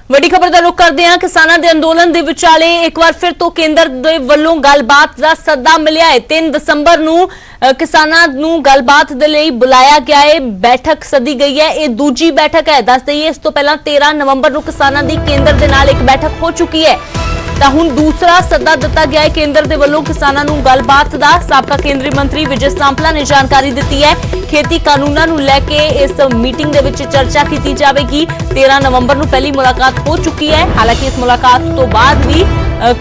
ਵੱਡੀ ਖਬਰ ਦਾ ਰੁਖ ਕਰਦੇ ਹਾਂ। ਕਿਸਾਨਾਂ ਦੇ ਅੰਦੋਲਨ ਦੇ ਵਿਚਾਲੇ ਇੱਕ ਵਾਰ ਫਿਰ ਤੋਂ ਕੇਂਦਰ ਦੇ ਵੱਲੋਂ ਗੱਲਬਾਤ ਦਾ ਸੱਦਾ ਮਿਲਿਆ ਹੈ। 3 ਦਸੰਬਰ ਨੂੰ ਕਿਸਾਨਾਂ ਨੂੰ ਗੱਲਬਾਤ ਦੇ ਲਈ ਬੁਲਾਇਆ ਗਿਆ ਹੈ। ਬੈਠਕ ਸੱਦੀ ਗਈ ਹੈ। ਇਹ ਦੂਜੀ ਬੈਠਕ ਹੈ। ਦੱਸ ਦਈਏ ਇਸ ਤੋਂ ਪਹਿਲਾਂ 13 ਨਵੰਬਰ ਨੂੰ ਕਿਸਾਨਾਂ ਦੀ ਕੇਂਦਰ ਦੇ ਨਾਲ ਇੱਕ ਬੈਠਕ ਹੋ ਚੁੱਕੀ ਹੈ। ਤਾਂ ਹੁਣ ਦੂਸਰਾ ਸੱਦਾ ਦਿੱਤਾ ਗਿਆ ਹੈ ਕੇਂਦਰ ਦੇ ਵੱਲੋਂ ਕਿਸਾਨਾਂ ਨੂੰ ਗੱਲਬਾਤ ਦਾ। ਸਾਬਕਾ ਕੇਂਦਰੀ ਮੰਤਰੀ ਵਿਜੇ ਸਾਂਪਲਾ ਨੇ ਜਾਣਕਾਰੀ ਦਿੱਤੀ ਹੈ। खेती कानूनों ਨੂੰ ਲੈ ਕੇ ਇਸ ਮੀਟਿੰਗ ਦੇ ਵਿੱਚ ਚਰਚਾ ਕੀਤੀ ਜਾਵੇਗੀ। 13 ਨਵੰਬਰ ਨੂੰ ਪਹਿਲੀ ਮੁਲਾਕਾਤ ਹੋ ਚੁੱਕੀ ਹੈ। ਹਾਲਾਂਕਿ ਇਸ ਮੁਲਾਕਾਤ ਤੋਂ ਬਾਅਦ ਵੀ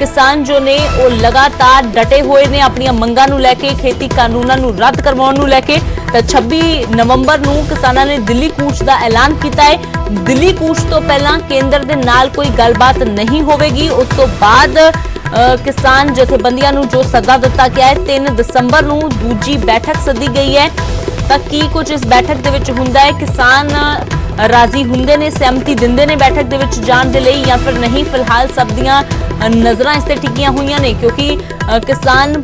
किसान जो ने वो लगातार डटे हुए ने अपनी मंगां नूं लैके खेती कानूनां नूं रद्द करवाउण नूं लैके। 26 नवंबर नूं किसानां ने दिल्ली कूच का ऐलान किया है। दिल्ली कूच तो पहला केंद्र दे नाल कोई गलबात नहीं होवेगी। उस तो बाद किसान जथेबंदियां नूं जो सदा दिता गया है 3 दसंबर नूं दूजी बैठक सदी गई है। तां की कुछ इस बैठक दे विच हुंदा है, किसान राजी हुंदे ने, सहमति दिंदे ने बैठक दे विच जाण दे लई या फिर नहीं। फिलहाल सब दियां नज़रां इस ते टिकियां हुईयां ने क्योंकि किसान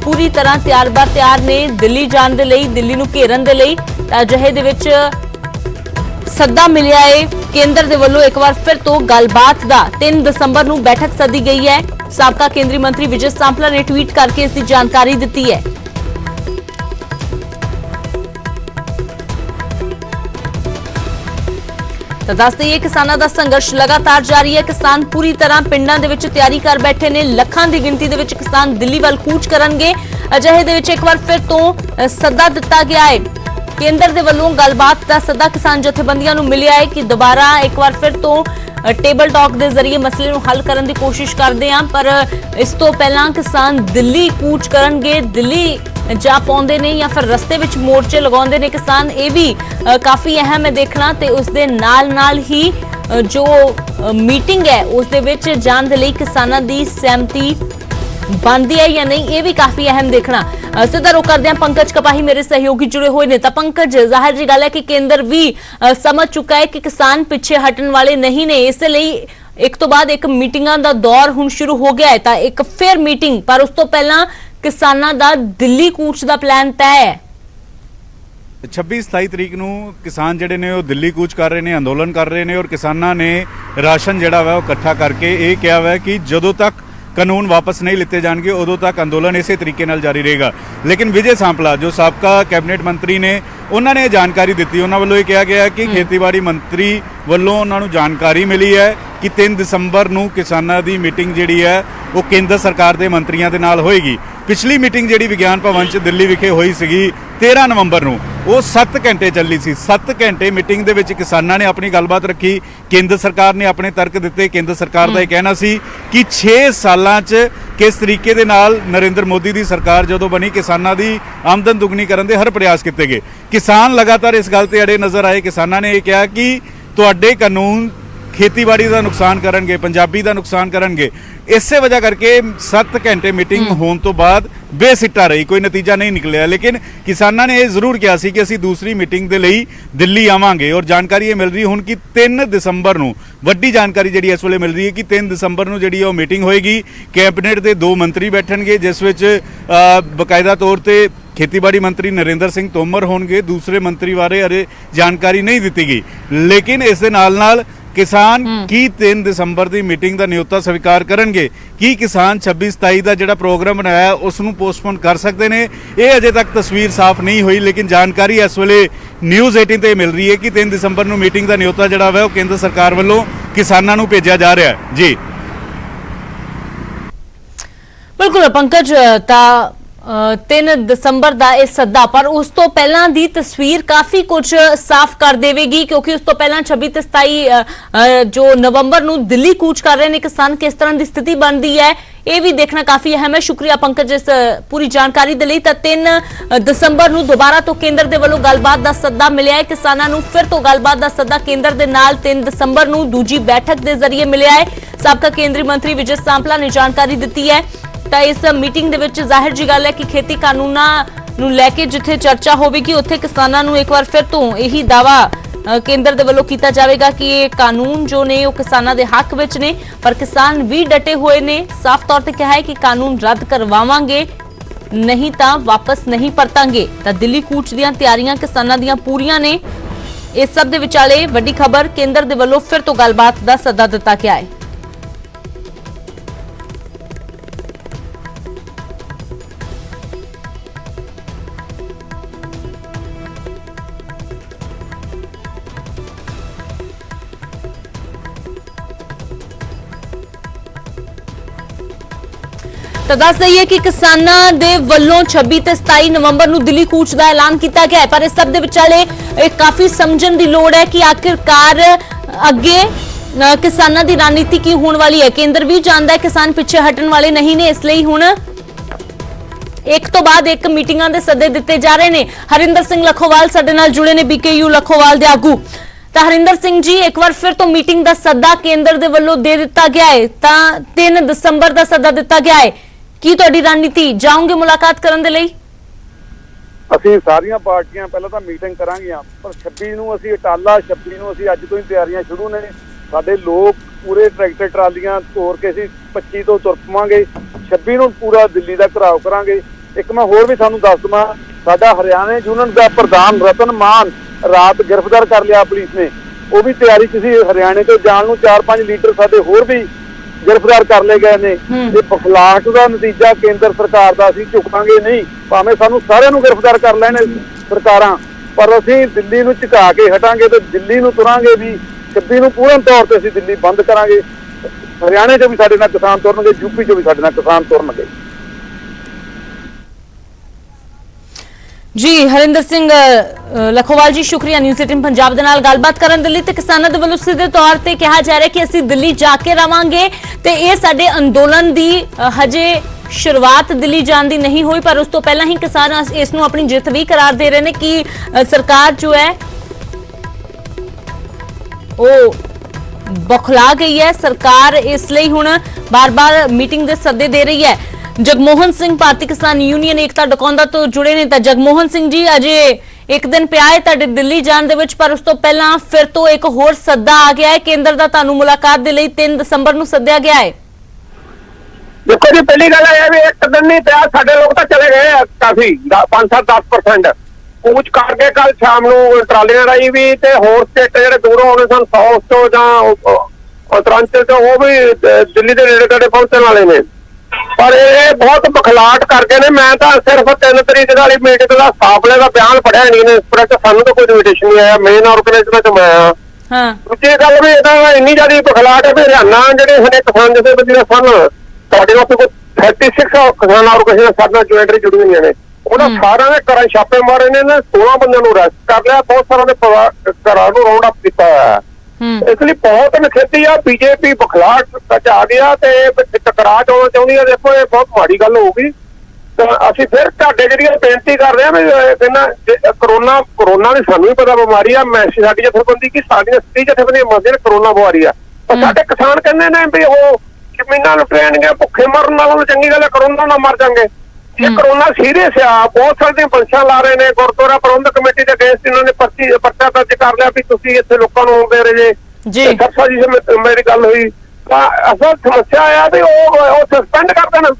पूरी तरह तैयार ने दिल्ली जाण दे लई, दिल्ली नूं घेरन दे लई। अजिहे दे विच सद्दा मिलिया है केंद्र दे वल्लों एक बार फिर तो गलबात दा। 3 दसंबर नूं बैठक सदी गई है। साबका केंद्रीय मंत्री विजय सांपला ने ट्वीट करके इसकी जानकारी दी है। तो दस दईए किसानों का संघर्ष लगातार जारी है। किसान पूरी तरह पिंडां दे विच तैयारी कर बैठे ने। लखां दी गिनती दे विच किसान दिल्ली वाल कूच करनगे। अजिहे दे विच एक बार फिर तो सद्दा दिता गया है केंद्र दे वल्लों। गलबात का सद्दा किसान जथेबंदियां नूं मिलिया है कि दोबारा एक बार फिर तो टेबल टॉक के जरिए मसले नूं हल करने की कोशिश करते हैं। पर इस तो पहला किसान दिल्ली कूच करनगे, दिल्ली जा पाउंदे ने या फिर रस्ते विच मोर्चे लगाउंदे ने किसान। ये भी काफ़ी अहम है देखना। तो उस दे नाल ही जो मीटिंग है उस दे विच जाण दे लई किसानां दी सहमति बनती है या नहीं, ये भी काफ़ी अहम देखना। सीधा रुख करते हैं। पंकज कपाही मेरे सहयोगी जुड़े हुए ने। तो पंकज, जाहिर जी गल है कि केंद्र भी समझ चुका है कि किसान पिछे हटन वाले नहीं ने, इसलिए एक तो बाद एक मीटिंगां दा दौर हुण शुरू हो गया है। तो एक फिर मीटिंग, पर उस तो पहला किसानां दा दिल्ली कूच दा प्लान तय है। 26-27 तरीक नूं किसान जिहड़े ने वो दिल्ली कूच कर रहे हैं, अंदोलन कर रहे हैं और किसानां ने राशन जिहड़ा वा इकट्ठा करके ये कहा हुआ है कि जदों तक कानून वापस नहीं लिते जाएंगे उदों तक अंदोलन इस तरीके नाल जारी रहेगा। लेकिन विजय सांपला जो साबका कैबिनेट मंत्री ने उन्होंने जानकारी दी। उन्होंने वालों ये कहा गया कि खेतीबाड़ी मंत्री वालों उन्होंने जानकारी मिली है कि 3 दसंबर नूं किसानां दी मीटिंग जिहड़ी है वो केंद्र सरकार के मंत्रियों के नाल होएगी। पिछली मीटिंग जिहड़ी विज्ञान भवन च दिल्ली विखे हुई सी 13 नवंबर नूं, वो 7 घंटे चली सी। 7 घंटे मीटिंग दे विच किसानां ने अपनी गलबात रखी, केंद्र सरकार ने अपने तर्क दिते। केंद्र सरकार का यह कहना सी कि 6 सालां च किस तरीके दे नाल नरेंद्र मोदी की सरकार जदों बनी किसानां दी आमदन दुगनी करन दे हर प्रयास किए गए। किसान लगातार इस गल ते अड़े नज़र आए। किसानां ने यह कहा कि तुहाडे कानून खेतीबाड़ी का नुकसान करनगे, पंजाबी का नुकसान करनगे। इस वजह करके 7 घंटे मीटिंग होने तो बाद बेसिट्टा रही, कोई नतीजा नहीं निकलिया। लेकिन किसानों ने यह जरूर कहा सी कि असी दूसरी मीटिंग के लिए दिल्ली आवांगे। और जानकारी ये मिल रही हुण कि 3 दसंबर नूं वड्डी जानकारी जिहड़ी इस वेले मिल रही है कि 3 दसंबर नूं जिहड़ी वो मीटिंग होएगी। कैबिनेट के 2 मंत्री बैठणगे जिस विच बकायदा तौर पर खेतीबाड़ी मंत्री नरेंद्र सिंह तोमर होणगे। दूसरे मंत्री बारे अरे जानकारी नहीं दी गई। लेकिन इस दे नाल नाल किसान की 3 दसंबर की मीटिंग का न्योता स्वीकार करनगे कि किसान 26-27 का जिहड़ा प्रोग्राम बनाया उसनूं पोस्टपोन कर सकते हैं। ये अजे तक तस्वीर साफ नहीं हुई। लेकिन जानकारी इस वेले न्यूज़ 18 ते मिल रही है कि 3 दसंबर नूं मीटिंग का न्योता जिहड़ा वा केंद्र सरकार वालों किसानों नूं भेजा जा रहा है। जी बिल्कुल पंकज, 3 दसंबर का यह सद्दा, पर उस तो पहला दी तस्वीर काफी कुछ साफ कर देगी क्योंकि उस तो पहला 26 ते 27 जो नवंबर नूं दिल्ली कूच कर रहे हैं किसान, किस तरह की स्थिति बनती है ये भी देखना काफी अहम है। शुक्रिया पंकज इस पूरी जानकारी दे लई। 3 दसंबर नूं दोबारा तो केंद्र दे वल्लों गलबात का सद्दा मिलिया है किसानां नूं। फिर तो गलबात का सद्दा केंद्र दे नाल 3 दसंबर नूं दूजी बैठक के जरिए मिलिया है। साबका केंद्रीय मंत्री विजय सांपला ने जानकारी दी है। तो इस मीटिंग दे विच जाहिर जी गल है कि खेती कानूनां नूं लैके जिथे चर्चा होगी उत्थे किसानां नूं एक बार फिर तो यही दावा केंद्र दे वल्लों कीता जाएगा कि ये कानून जो ने वो किसानां दे हक विच ने। पर किसान भी डटे हुए ने, साफ तौर पर कहा है कि कानून रद्द करवावांगे नहीं तो वापस नहीं परतांगे। तो दिल्ली कूच दीयां तैयारियां किसानां दीयां पूरियां ने। ਇਸ ਸਭ ਦੇ ਵਿਚਾਲੇ ਵੱਡੀ ਖਬਰ, ਕੇਂਦਰ ਦੇ ਵੱਲੋਂ ਫਿਰ ਤੋਂ ਗੱਲਬਾਤ ਦਾ ਸੱਦਾ ਦਿੱਤਾ ਗਿਆ ਹੈ। ਤਾਂ ਦੱਸ ਦਈਏ ਕਿ ਕਿਸਾਨਾਂ ਦੇ ਵੱਲੋਂ 26 ਤੇ 27 ਨਵੰਬਰ ਨੂੰ ਦਿੱਲੀ ਕੂਚ ਦਾ ਐਲਾਨ ਕੀਤਾ ਗਿਆ ਹੈ, ਪਰ ਇਸ ਸਭ ਦੇ ਵਿਚਾਲੇ ਇਹ ਕਾਫੀ ਸਮਝਣ ਦੀ ਲੋੜ ਹੈ ਕਿ ਆਖਿਰਕਾਰ ਅੱਗੇ ਕਿਸਾਨਾਂ ਦੀ ਰਣਨੀਤੀ ਕੀ ਹੋਣ ਵਾਲੀ ਹੈ। ਕੇਂਦਰ ਵੀ ਜਾਣਦਾ ਹੈ ਕਿਸਾਨ ਪਿੱਛੇ ਹਟਣ ਵਾਲੇ ਨਹੀਂ ਨੇ, ਇਸ ਲਈ ਹੁਣ ਇੱਕ ਤੋਂ ਬਾਅਦ ਇੱਕ ਮੀਟਿੰਗਾਂ ਦੇ ਸੱਦੇ ਦਿੱਤੇ ਜਾ ਰਹੇ ਨੇ। ਹਰਿੰਦਰ ਸਿੰਘ ਲੱਖੋਵਾਲ ਸਾਡੇ ਨਾਲ ਜੁੜੇ ਨੇ, BKU ਲੱਖੋਵਾਲ ਦੇ ਆਗੂ। ਤਾਂ ਹਰਿੰਦਰ ਸਿੰਘ ਜੀ, ਇੱਕ ਵਾਰ ਫਿਰ ਤੋਂ ਮੀਟਿੰਗ ਦਾ ਸੱਦਾ ਕੇਂਦਰ ਦੇ ਵੱਲੋਂ ਦੇ ਦਿੱਤਾ ਗਿਆ ਹੈ, ਤਾਂ 3 ਦਸੰਬਰ ਦਾ ਸੱਦਾ ਦਿੱਤਾ ਗਿਆ ਹੈ। ਕੀ ਤੁਹਾਡੀ ਰਣਨੀਤੀ, ਜਾਓਗੇ ਮੁਲਾਕਾਤ ਕਰਨ ਦੇ ਲਈ? ਅਸੀਂ ਸਾਰੀਆਂ ਪਾਰਟੀਆਂ ਪਹਿਲਾਂ ਤਾਂ ਮੀਟਿੰਗ ਕਰਾਂਗੀਆਂ, ਪਰ 26 ਨੂੰ ਅਸੀਂ ਅਟਾਲਾ 26 ਨੂੰ ਅਸੀਂ ਅੱਜ ਤੋਂ ਹੀ ਤਿਆਰੀਆਂ ਸ਼ੁਰੂ ਨੇ। ਸਾਡੇ ਲੋਕ ਪੂਰੇ ਟਰੈਕਟਰ ਟਰਾਲੀਆਂ ਤੋਰ ਕੇ ਅਸੀਂ 25 ਤੋਂ ਤੁਰ ਪਵਾਂਗੇ। 26 ਨੂੰ ਪੂਰਾ ਦਿੱਲੀ ਦਾ ਘਿਰਾਓ ਕਰਾਂਗੇ। ਇੱਕ ਮੈਂ ਹੋਰ ਵੀ ਤੁਹਾਨੂੰ ਦੱਸ ਦਵਾਂ, ਸਾਡਾ ਹਰਿਆਣਾ ਯੂਨੀਅਨ ਦਾ ਪ੍ਰਧਾਨ ਰਤਨ ਮਾਨ ਰਾਤ ਗ੍ਰਿਫਤਾਰ ਕਰ ਲਿਆ ਪੁਲਿਸ ਨੇ। ਉਹ ਵੀ ਤਿਆਰੀ 'ਚ ਸੀ। ਹਰਿਆਣੇ ਤੋਂ ਜਾਣ ਨੂੰ 4-5 ਲੀਡਰ ਸਾਡੇ ਹੋਰ ਵੀ गिरफ्तार कर ले गए ने। बखलाहट का नतीजा केंद्र सरकार का, असीं झुकांगे नहीं, भावें सानू सारिआं नूं गिरफ्तार कर लैण सरकारां, पर असीं दिल्ली नूं झुका के हटांगे तो दिल्ली नूं तुरांगे भी। 26 नूं पूर्ण तौर पर असीं दिल्ली बंद करांगे। हरियाणे चों भी साडे नाल किसान तुरनगे, यूपी चों भी साडे नाल किसान तुरनगे। जी हरिंदर सिंह लखोवाल जी, शुक्रिया न्यूज़ 18 पंजाब दे नाल गलबात करन दे लई। ते किसानां दे वल्लों सीधे तौर ते कहा जा रहा है कि असीं दिल्ली जाके रवांगे ते इह साडे अंदोलन दी हजे शुरुआत दिल्ली जाण दी नहीं हुई, पर उस तो पहला ही किसान इस नूं अपनी जित भी करार दे रहे ने कि सरकार जो है वो बौखला गई है। सरकार इसलिए हुण बार-बार मीटिंग दे सद्दे दे रही है। जगमोहन सिंह भारतीय किसान यूनियन एकता डकौंदा तो जुड़े ने। तां जगमोहन सिंह जी, अजे एक दिन पिया है तुहाडे दिल्ली जाण दे विच, पर उस तो पहला फिर तो एक होर सद्दा आ गया है केंद्र दा, तुहानूं मुलाकात दे लई 3 दसंबर नूं सद्दिया गया है। देखो जी, पहली गल है भी एक दिन नहीं पिया, साडे लोग तो चले गए काफी 5-7-10% कूच करके। कल शाम नूं ट्रालियां राही भी ते होर स्टेट जिहड़े दूरों आउणे सन, साउथ चों जां उत्तरांचल चों, वो भी दिल्ली दे नेड़े तेड़े पहुंचण वाले ने। पर ये बहुत बखलाहट करके ने। मैं तो सिर्फ 3 तरीक वाली मीटिंग का साफले का बयान पढ़िया नहीं ने, इस पर सानू तो कोई इन्विटेशन नहीं आया। मेन ऑर्गेनाइजर च मैं आया। दूसरी गल भी इन्नी ज्यादा बखलाहट है भी हरियाणा जिहड़े साडे किसान जथेबंदियां सन, साडे नाल कोई 36 किसान ऑर्गेनाइजेशन साडे नाल ज्वाइंटली जुड़ी हुई ने। उन्होंने सारा ने घर छापे मारे ने, 16 बंदे नूं अरेस्ट कर लिया, बहुत सारा ने घरां नूं राउंड अप कीता है। इसलिए बहुत नखेती आ बीजेपी बखलाहट च आ गया ते टकरा चाहना चाहती है। देखो ये बहुत माड़ी गल होगी। तो असीं फिर तुहाडे जिहड़ियां बेनती कर रहे हैं भी करोना ने सानू भी पता बीमारी आ, मैसेज साडी जथेबंदी की साडियां 30 जथेबंदियां मंनदियां ने करोना बीमारी आ, पर साडे किसान कहंदे ने भी वो जमीनां लुटेणगे, भुखे मरन नालों चंगी गल है करोना ना मर जांगे। ये करोना सीरियस आ, बहुत सारी पंछां ला रहे ने। गुरुद्वारा प्रबंधक कमेटी के अगेंस्ट इन्होंने पर्चा दर्ज कर लिया भी तुसीं इत्थे लोकां नूं दे रहे जे। सरसा जी से मेरी गल हुई, असल समस्या आ भी वो सस्पेंड कर देना।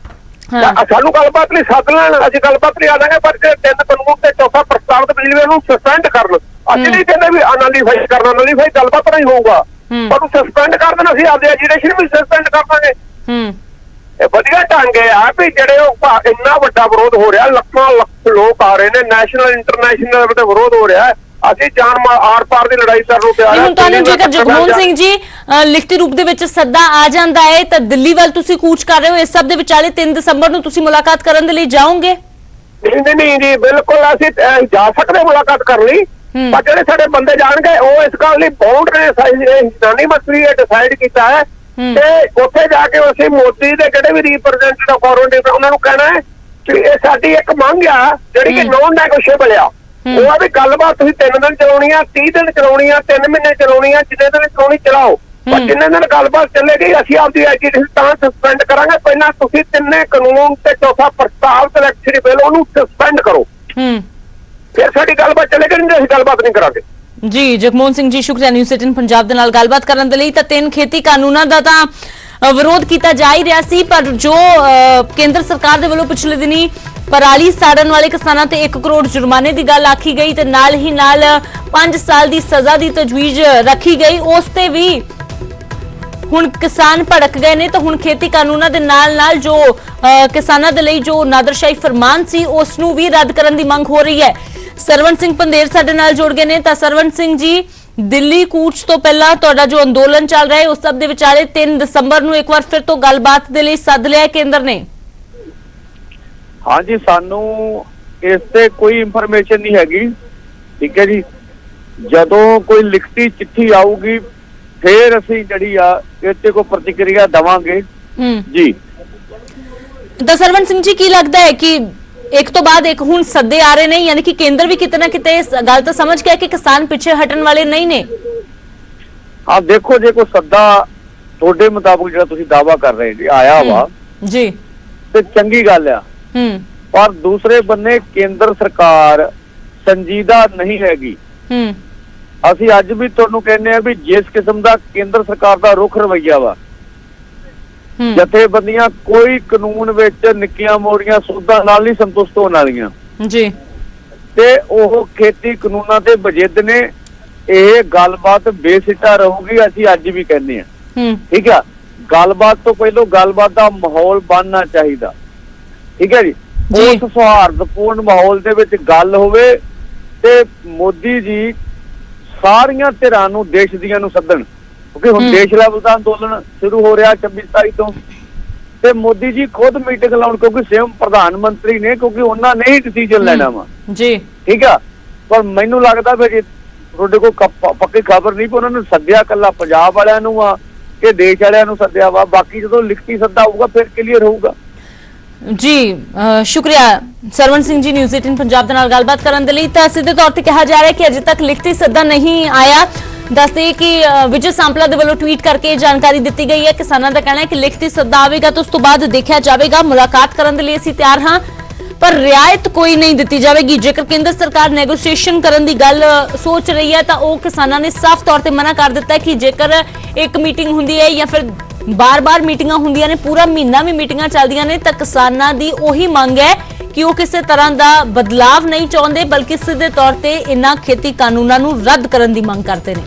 सानू गलबात लई सद लैण, असीं गलबात लई आ जांगे, पर 3 कानून ते चौथा प्रस्तावित बिजली नूं सस्पेंड करन। असीं नहीं कहंदे भी नलीफाई करना, नलीफाई गलबात नहीं होऊगा, पर सस्पेंड कर देना। असीं आपदे एजुकेशन भी सस्पेंड कर दांगे। ਵਧੀਆ ਢੰਗ ਆ ਵੀ ਜਿਹੜੇ ਉਹ ਇੰਨਾ ਵੱਡਾ ਵਿਰੋਧ ਹੋ ਰਿਹਾ, ਲੱਖਾਂ ਲੱਖ ਲੋਕ ਆ ਰਹੇ ਨੇ, ਨੈਸ਼ਨਲ ਇੰਟਰਨੈਸ਼ਨਲ ਤੇ ਵਿਰੋਧ ਹੋ ਰਿਹਾ। ਅਸੀਂ ਜਾਨ ਆਰ ਪਾਰ ਦੀ ਲੜਾਈ ਕਰਨ ਨੂੰ ਤਿਆਰ ਹਾਂ। ਹੁਣ ਤੁਹਾਨੂੰ ਜੇਕਰ ਜਗਮੋਹਨ ਸਿੰਘ ਜੀ ਲਿਖਤੀ ਰੂਪ ਦੇ ਵਿੱਚ ਸੱਦਾ ਆ ਜਾਂਦਾ ਹੈ ਤਾਂ ਦਿੱਲੀ ਵੱਲ ਤੁਸੀਂ ਕੂਚ ਕਰ ਰਹੇ ਹੋ, ਇਸ ਸਭ ਦੇ ਵਿਚਾਲੇ 3 ਦਸੰਬਰ ਨੂੰ ਤੁਸੀਂ ਮੁਲਾਕਾਤ ਕਰਨ ਦੇ ਲਈ ਜਾਓਗੇ? ਨਹੀਂ ਜੀ, ਬਿਲਕੁਲ ਅਸੀਂ ਜਾ ਸਕਦੇ ਮੁਲਾਕਾਤ ਕਰਨ ਲਈ, ਪਰ ਜਿਹੜੇ ਸਾਡੇ ਬੰਦੇ ਜਾਣਗੇ ਉਹ ਇਸ ਗੱਲ ਲਈ ਬਾਉਂਡ ਨੇ। ਹਿੰਦੁਸਤਾਨੀ ਮੰਤਰੀ ਇਹ ਡਿਸਾਈਡ ਕੀਤਾ ਹੈ ਤੇ ਉੱਥੇ ਜਾ ਕੇ ਅਸੀਂ ਮੋਦੀ ਦੇ ਜਿਹੜੇ ਵੀ ਰਿਪਰੈਜ਼ੈਂਟੇਟਿਵ ਫੋਰਨ ਉਹਨਾਂ ਨੂੰ ਕਹਿਣਾ ਹੈ ਕਿ ਇਹ ਸਾਡੀ ਇੱਕ ਮੰਗ ਆ ਜਿਹੜੀ ਕਿ ਨੋਨ ਨੈਗੋਸ਼ੀਏਬਲ ਆ। ਉਹ ਆ ਵੀ ਗੱਲਬਾਤ ਤੁਸੀਂ 3 ਦਿਨ ਚਲਾਉਣੀ ਆ, 30 ਦਿਨ ਚਲਾਉਣੀ ਆ, 3 ਮਹੀਨੇ ਚਲਾਉਣੀ ਆ, ਜਿੰਨੇ ਦਿਨ ਚਲਾਉਣੀ ਚਲਾਓ, ਪਰ ਜਿੰਨੇ ਦਿਨ ਗੱਲਬਾਤ ਚੱਲੇਗੀ ਅਸੀਂ ਆਪਦੀ ਐਜੂਕੇਸ਼ਨ ਤਾਂ ਸਸਪੈਂਡ ਕਰਾਂਗੇ। ਪਹਿਲਾਂ ਤੁਸੀਂ 3 ਕਾਨੂੰਨ ਤੇ ਚੌਥਾ ਪ੍ਰਸਤਾਵ ਇਲੈਕਟ੍ਰਿਸਿਟੀ ਬਿੱਲ ਉਹਨੂੰ ਸਸਪੈਂਡ ਕਰੋ, ਫਿਰ ਸਾਡੀ ਗੱਲਬਾਤ ਚੱਲੇਗੀ, ਨਹੀਂ ਅਸੀਂ ਗੱਲਬਾਤ ਨਹੀਂ ਕਰਾਂਗੇ। जी जगमोहन सिंह जी, शुक्रिया न्यूज़ 18 पंजाब दे नाल गलबात करन दे लई। तां 3 खेती कानूनां दा तां विरोध किया जा ही रहा सी, पर जो केंद्र सरकार दे वल्लों पिछले दिनी ਪਰਾਲੀ ਸਾੜਨ ਵਾਲੇ ਕਿਸਾਨਾਂ ਤੇ 1 ਕਰੋੜ ਜੁਰਮਾਨੇ ਦੀ ਗੱਲ ਆਖੀ ਗਈ ਤੇ ਨਾਲ ਹੀ ਨਾਲ 5 ਸਾਲ ਦੀ ਸਜ਼ਾ ਦੀ ਤਜਵੀਜ਼ ਰੱਖੀ ਗਈ। ਉਸ ਤੇ ਵੀ ਹੁਣ ਕਿਸਾਨ ਭੜਕ ਗਏ ਨੇ ਤਾਂ ਹੁਣ ਖੇਤੀ ਕਾਨੂੰਨਾਂ ਦੇ ਨਾਲ ਜੋ ਕਿਸਾਨਾਂ ਦੇ ਲਈ ਜੋ ਨਾਦਰਸ਼ਾਹੀ ਫਰਮਾਨ ਸੀ ਉਸ ਨੂੰ ਵੀ ਰੱਦ ਕਰਨ ਦੀ ਮੰਗ ਹੋ ਰਹੀ ਹੈ। ਸਰਵਣ ਸਿੰਘ ਪੰਦੇਰ ਸਾਡੇ ਨਾਲ ਜੁੜ ਗਏ ਨੇ। ਤਾਂ ਸਰਵਣ ਸਿੰਘ ਜੀ, ਦਿੱਲੀ ਕੂਚ ਤੋਂ ਪਹਿਲਾਂ ਤੁਹਾਡਾ ਜੋ ਅੰਦੋਲਨ ਚੱਲ ਰਿਹਾ ਹੈ ਉਸ ਸਭ ਦੇ ਵਿਚਾਲੇ 3 ਦਸੰਬਰ ਨੂੰ ਇੱਕ ਵਾਰ ਫਿਰ ਤੋਂ ਗੱਲਬਾਤ ਦੇ ਲਈ ਸੱਦ ਲਿਆ ਕੇਂਦਰ ਨੇ। ਹਾਂਜੀ, ਸਾਨੂੰ ਇਸ ਤੇ ਕੋਈ ਇਨਫੋਰਮੇਸ਼ਨ ਨਹੀਂ ਹੈਗੀ। ਠੀਕ ਹੈ ਜੀ, ਜਦੋਂ ਕੋਈ ਲਿਖਤੀ ਚਿੱਠੀ ਆਊਗੀ ਫਿਰ ਅਸੀਂ ਜਿਹੜੀ ਆ ਇਸ ਤੇ ਕੋਈ ਪ੍ਰਤੀਕਿਰਿਆ ਦਵਾਂਗੇ ਜੀ। ਤਾਂ ਸਰਵਣ ਸਿੰਘ ਜੀ, ਕੀ ਲੱਗਦਾ ਹੈ ਕਿ ਇੱਕ ਤੋਂ ਬਾਅਦ ਇੱਕ ਹੁਣ ਸੱਦੇ ਆ ਰਹੇ ਨੇ, ਯਾਨੀ ਕਿ ਕੇਂਦਰ ਵੀ ਕਿਤੇ ਨਾ ਕਿਤੇ ਇਸ ਗੱਲ ਤਾਂ ਸਮਝ ਗਿਆ ਕਿ ਕਿਸਾਨ ਪਿੱਛੇ ਹਟਣ ਵਾਲੇ ਨਹੀਂ ਨੇ? ਹਾਂ, ਦੇਖੋ ਜੇ ਕੋਈ ਸੱਦਾ ਤੁਹਾਡੇ ਮੁਤਾਬਕ ਜਿਹੜਾ ਤੁਸੀਂ ਦਾਵਾ ਕਰ ਰਹੇ ਜੀ ਆਇਆ ਵਾ ਜੀ ਤੇ ਚੰਗੀ ਗੱਲ ਆ, ਪਰ ਦੂਸਰੇ ਬੰਨੇ ਕੇਂਦਰ ਸਰਕਾਰ ਸੰਜੀਦਾ ਨਹੀਂ ਹੈਗੀ। ਅਸੀਂ ਅੱਜ ਵੀ ਤੁਹਾਨੂੰ ਕਹਿੰਦੇ ਆ ਵੀ ਜਿਸ ਕਿਸਮ ਦਾ ਕੇਂਦਰ ਸਰਕਾਰ ਦਾ ਰੁਖ ਰਵੱਈਆ ਵਾ, ਜਥੇਬੰਦੀਆਂ ਕੋਈ ਕਾਨੂੰਨ ਵਿੱਚ ਨਿੱਕੀਆਂ ਮੋੜੀਆਂ ਸੋਧਾਂ ਨਾਲ ਨਹੀਂ ਸੰਤੁਸ਼ਟ ਹੋਣ ਵਾਲੀਆਂ ਜੀ, ਤੇ ਉਹ ਖੇਤੀ ਕਾਨੂੰਨਾਂ ਤੇ ਵਜਿੱਦ ਨੇ। ਇਹ ਗੱਲਬਾਤ ਬੇਸਿੱਟਾ ਰਹੂਗੀ, ਅਸੀਂ ਅੱਜ ਵੀ ਕਹਿੰਦੇ ਆ। ਠੀਕ ਆ, ਗੱਲਬਾਤ ਤੋਂ ਪਹਿਲਾਂ ਗੱਲਬਾਤ ਦਾ ਮਾਹੌਲ ਬਣਨਾ ਚਾਹੀਦਾ। ਠੀਕ ਹੈ ਜੀ, ਉਸ ਸੌਹਾਰਦਪੂਰਨ ਮਾਹੌਲ ਦੇ ਵਿੱਚ ਗੱਲ ਹੋਵੇ ਤੇ ਮੋਦੀ ਜੀ ਸਾਰੀਆਂ ਧਿਰਾਂ ਨੂੰ ਦੇਸ਼ ਦੀਆਂ ਨੂੰ ਸੱਦਣ, ਕਿਉਂਕਿ ਹੁਣ ਦੇਸ਼ ਲੈਵਲ ਦਾ ਅੰਦੋਲਨ ਸ਼ੁਰੂ ਹੋ ਰਿਹਾ 26 ਤਾਰੀਖ ਤੋਂ, ਤੇ ਮੋਦੀ ਜੀ ਖੁਦ ਮੀਟਿੰਗ ਲਾਉਣ, ਕਿਉਂਕਿ ਸਵਯੰ ਪ੍ਰਧਾਨ ਮੰਤਰੀ ਨੇ, ਕਿਉਂਕਿ ਉਹਨਾਂ ਨੇ ਹੀ ਡਿਸੀਜਨ ਲੈਣਾ ਵਾ ਜੀ। ਠੀਕ ਆ, ਪਰ ਮੈਨੂੰ ਲੱਗਦਾ ਵੀ ਤੁਹਾਡੇ ਕੋਲ ਪੱਕੀ ਖਬਰ ਨਹੀਂ ਕਿ ਉਹਨਾਂ ਨੇ ਸੱਦਿਆ ਕੱਲਾ ਪੰਜਾਬ ਵਾਲਿਆਂ ਨੂੰ ਆ ਕਿ ਦੇਸ਼ ਵਾਲਿਆਂ ਨੂੰ ਸੱਦਿਆ ਵਾ। ਬਾਕੀ ਜਦੋਂ ਲਿਖਤੀ ਸੱਦਾ ਆਊਗਾ ਫਿਰ ਕਲੀਅਰ ਹੋਊਗਾ ਜੀ। ਸ਼ੁਕਰੀਆ ਸਰਵਣ ਸਿੰਘ ਜੀ, ਨਿਊਜ਼ 18 ਪੰਜਾਬ ਦੇ ਨਾਲ ਗੱਲਬਾਤ ਕਰਨ ਦੇ ਲਈ। ਤਾਂ ਸਿੱਧੇ ਤੌਰ ਤੇ ਕਿਹਾ ਜਾ ਰਿਹਾ ਕਿ ਅਜੇ ਤੱਕ ਲਿਖਤੀ ਸੱਦਾ ਨਹੀਂ ਆਇਆ। ਦੱਸਦੇ ਕਿ ਵਿਜੇ ਸਾਂਪਲਾ ਦੇ ਵੱਲੋਂ ਟਵੀਟ ਕਰਕੇ ਜਾਣਕਾਰੀ ਦਿੱਤੀ ਗਈ ਹੈ। ਕਿਸਾਨਾਂ ਦਾ ਕਹਿਣਾ ਹੈ ਕਿ ਲਿਖਤੀ ਸੱਦਾ ਆਵੇਗਾ ਤਾਂ ਉਸ ਤੋਂ ਬਾਅਦ ਦੇਖਿਆ ਜਾਵੇਗਾ। ਮੁਲਾਕਾਤ ਕਰਨ ਦੇ ਲਈ ਅਸੀਂ ਤਿਆਰ ਹਾਂ, ਪਰ ਰਿਆਇਤ ਕੋਈ ਨਹੀਂ ਦਿੱਤੀ ਜਾਵੇਗੀ। ਜੇਕਰ ਕੇਂਦਰ ਸਰਕਾਰ ਨੈਗੋਸ਼ੀਏਸ਼ਨ ਕਰਨ ਦੀ ਗੱਲ ਸੋਚ ਰਹੀ ਹੈ ਤਾਂ ਉਹ ਕਿਸਾਨਾਂ ਨੇ ਸਾਫ਼ ਤੌਰ ਤੇ ਮਨਾ ਕਰ ਦਿੱਤਾ ਹੈ ਕਿ ਜੇਕਰ ਇੱਕ ਮੀਟਿੰਗ ਹੁੰਦੀ ਹੈ ਜਾਂ ਫਿਰ ਬਾਰ-ਬਾਰ ਮੀਟਿੰਗਾਂ ਹੁੰਦੀਆਂ ਨੇ, ਪੂਰਾ ਮਹੀਨਾ ਵੀ ਮੀਟਿੰਗਾਂ ਚੱਲਦੀਆਂ ਨੇ, ਤਾਂ ਕਿਸਾਨਾਂ ਦੀ ਉਹੀ ਮੰਗ ਹੈ ਕਿ ਉਹ ਕਿਸੇ ਤਰ੍ਹਾਂ ਦਾ ਬਦਲਾਵ ਨਹੀਂ ਚਾਹੁੰਦੇ, ਬਲਕਿ ਸਿੱਧੇ ਤੌਰ ਤੇ ਇਹਨਾਂ ਖੇਤੀ ਕਾਨੂੰਨਾਂ ਨੂੰ ਰੱਦ ਕਰਨ ਦੀ ਮੰਗ ਕਰਦੇ ਨੇ।